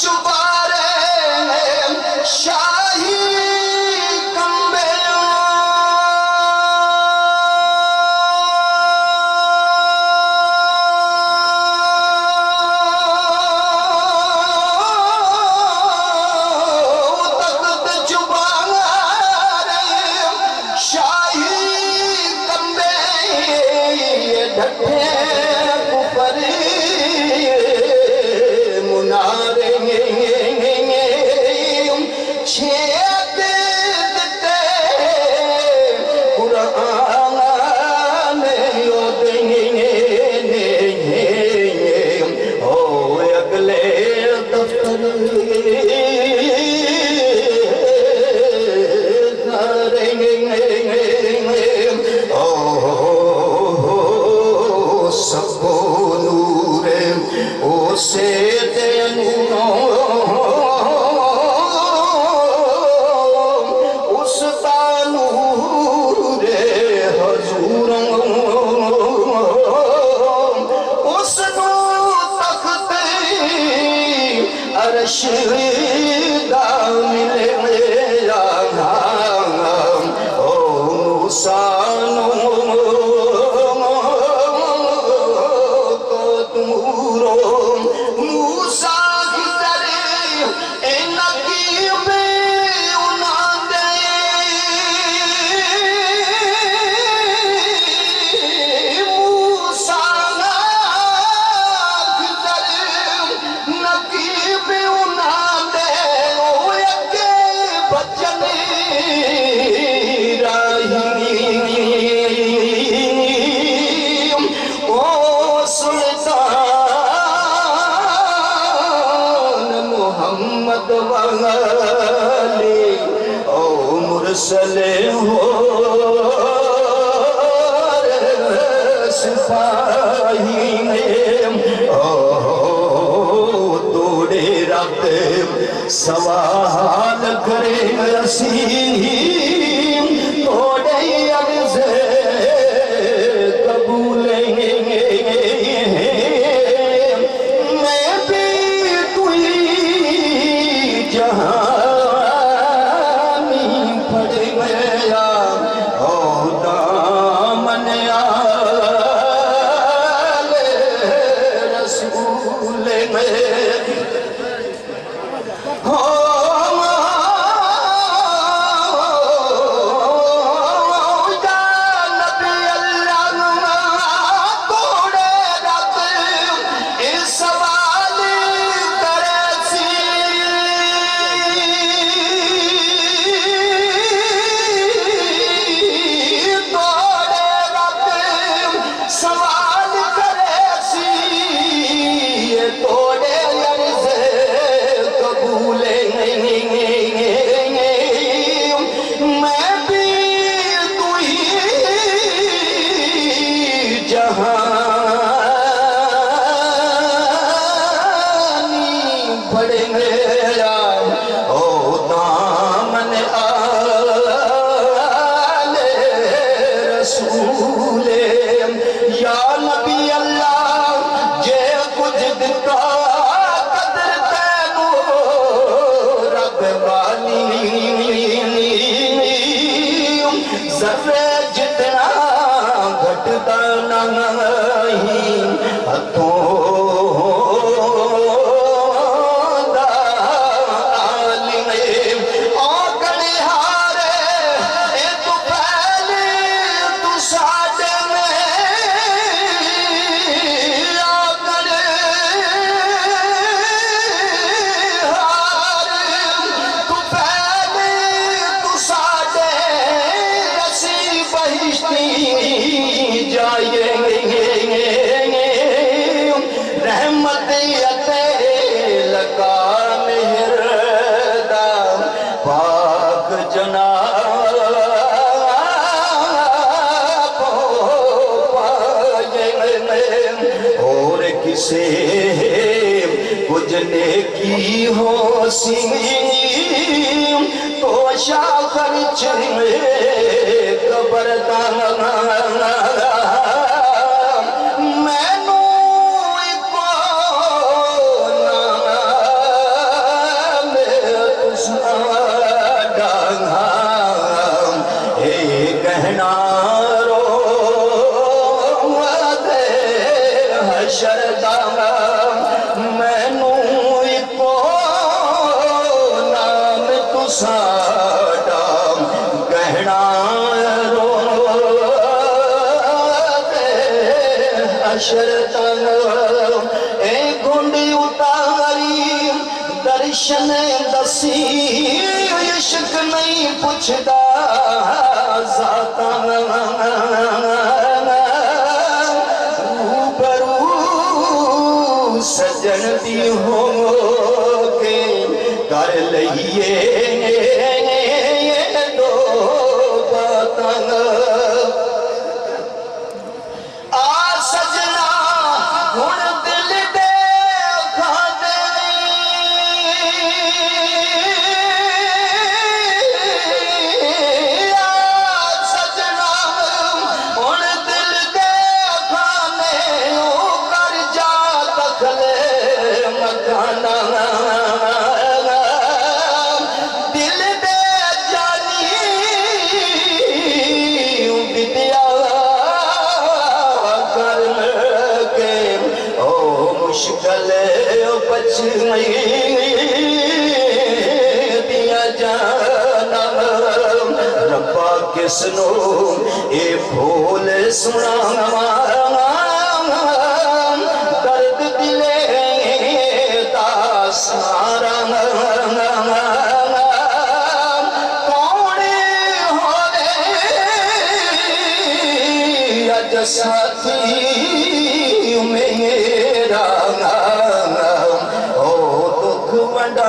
चुबारे शाही कंबे तख्त चुबारे शाही कंबे ढठे ऊपर मुनारे छेद देते कुरान यो देंगे ओ अगले दफ्तर ओ सबको नूरे ओ से अरशदा मिले मेरा नाम ओ सानो को तुमरो मूसा की तरह ए नकीब उना दे मूसा की तरह नकीब मोहम्मद वाले ओ मुरसले हो सिपाही ओ तोड़े रब सवाल करे असी तोड़े अर्ज़ कबूलेंगे मैं भी तुई जहानी पड़ गया ओ दामन आले रसूल में हो से कुछ नेकी हो सी तो शाखर चले कबरदान मैनू शरतन ए गुंडी उतारी दर्शन दसी इश्क नहीं पुछदा जाता रूबरू सजन दी हो के कर लइए दो बातां आ सजना हुण दिल दे खादे सजना हुण दिल दे खाने ओ कर जा दखले मकाना दिल दे जानी विद्या कर के ओ मुश्किल बच दिया जाना रब्बा किसनो ए भोल सुना दर्द दिले दा सारा कौन होवे अज साथी मेरा ओ दुख वंडा